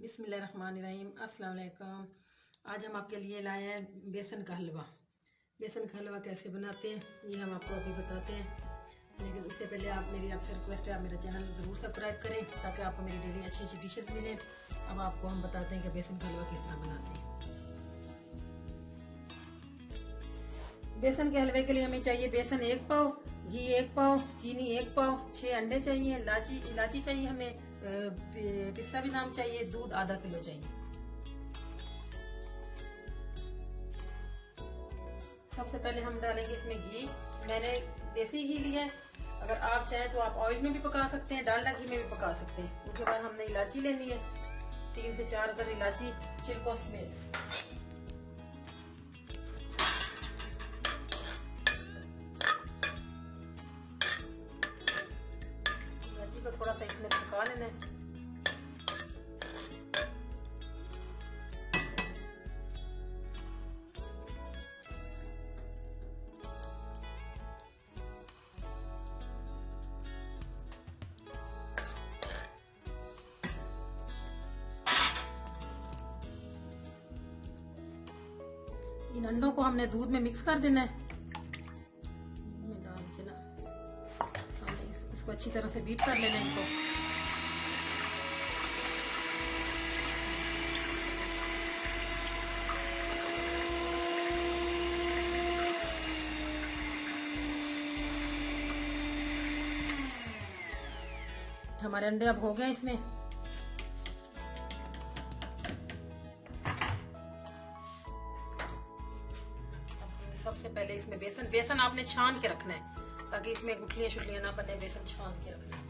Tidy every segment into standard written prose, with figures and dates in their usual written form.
बिस्मिल्लाहिर्रहमानिर्रहीम। अस्सलाम वालेकुम। आज हम आपके लिए लाए हैं बेसन का हलवा। बेसन का हलवा कैसे बनाते हैं ये हम आपको अभी बताते हैं, लेकिन उससे पहले मेरी आपसे रिक्वेस्ट है, आप मेरा चैनल ज़रूर सब्सक्राइब करें ताकि आपको मेरी डेली अच्छी अच्छी डिशेस मिलें। अब आपको हम बताते हैं कि बेसन का हलवा किस तरह बनाते हैं। बेसन के हलवे के लिए हमें चाहिए बेसन 1 पाव, घी 1 पाव, चीनी 1 पाव, 6 अंडे चाहिए, इलायची चाहिए, हमें पिस्ता बादाम चाहिए, दूध आधा किलो चाहिए। सबसे पहले हम डालेंगे इसमें घी। मैंने देसी घी लिया है, अगर आप चाहें तो आप ऑयल में भी पका सकते हैं, डालडा घी में भी पका सकते हैं। उसके बाद हमने इलायची लेनी है, 3 से 4 अदर इलायची छिलकों समेत। इलायची को थोड़ा सा इसमें पका लेना है। इन अंडों को हमने दूध में मिक्स कर देना है। डाल के ना हमने इसको अच्छी तरह से बीट कर लेना है इनको। हमारे अंडे अब हो गए इसमें। सबसे पहले इसमें बेसन आपने छान के रखना है ताकि इसमें गुठलियां शुटलियां ना बने। बेसन छान के रखना है।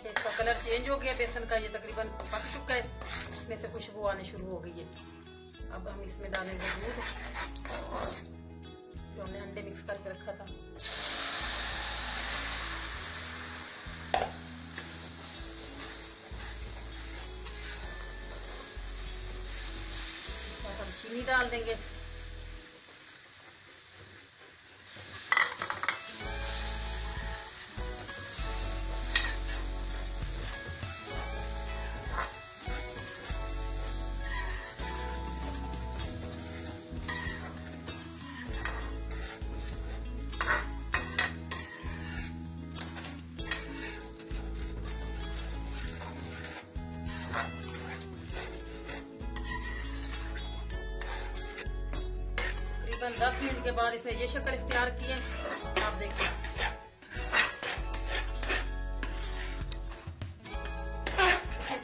इसका कलर चेंज हो गया बेसन का, ये तकरीबन पक चुका है, इसमें से खुशबू आने शुरू हो गई है। अब हम इसमें डालेंगे दूध जो हमने अंडे मिक्स करके रखा था। और हम चीनी डाल देंगे। तकरीबन 10 मिनट के बाद इसने ये शक्ल इख्तियार की है। आप देखिए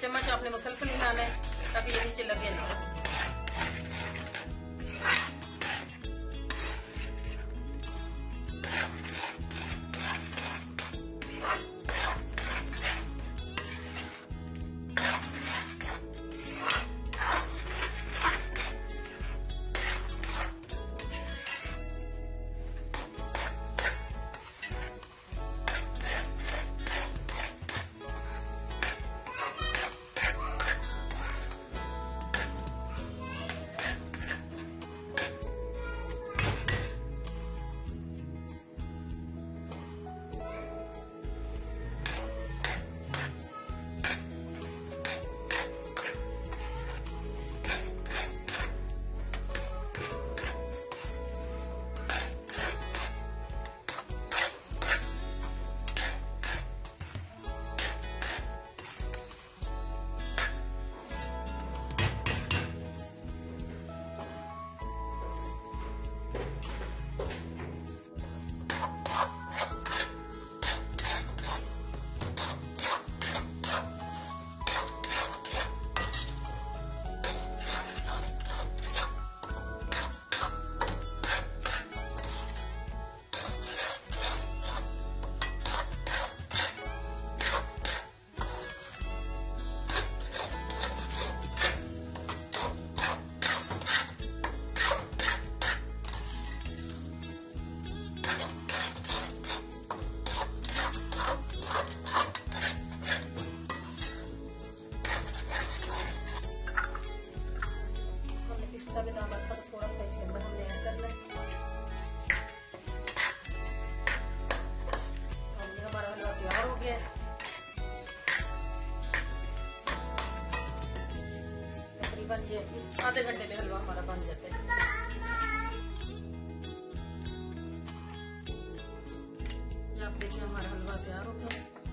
चम्मच आपने मुसलसल हिलाना है ताकि ये नीचे लगे ना। ये आधे घंटे में हलवा हमारा बन जाता है। आप देखिए हमारा हलवा तैयार हो गया।